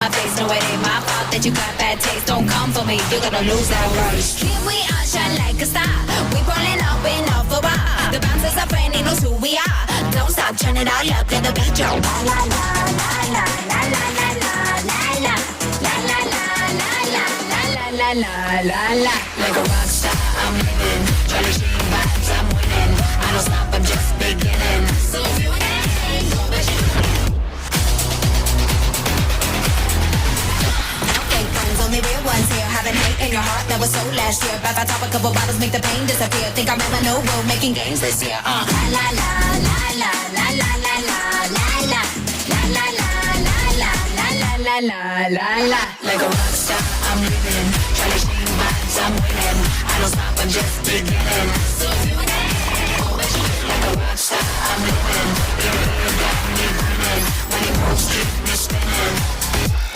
my face. No, it ain't my fault that you got bad taste. Don't come for me, you're gonna lose that race. Here we are, shine like a star. We rolling up in off a bar. The bouncers are friendly, knows who we are. Don't stop, turn it all up, let the beat drop. La la la la la la la la la la la la la la la la. Like a rock star, I'm living. Charlie Sheen vibes, I'm winning. I don't stop, I'm just beginning. So if you ain't go, but you fake friends, only real ones here. Having hate in your heart that was so last year. Back on top, a couple bottles make the pain disappear. Think I'm in a new world making games this year. La la la la la la la la la la la la la la la la la la. Like a rock star, I'm living. Charlie Sheen vibes, I'm winning. I don't stop, I'm just beginning. So if you ain't go, but you like a rock star, I'm living. Your ear got me grinning. Money moves keep me spinning.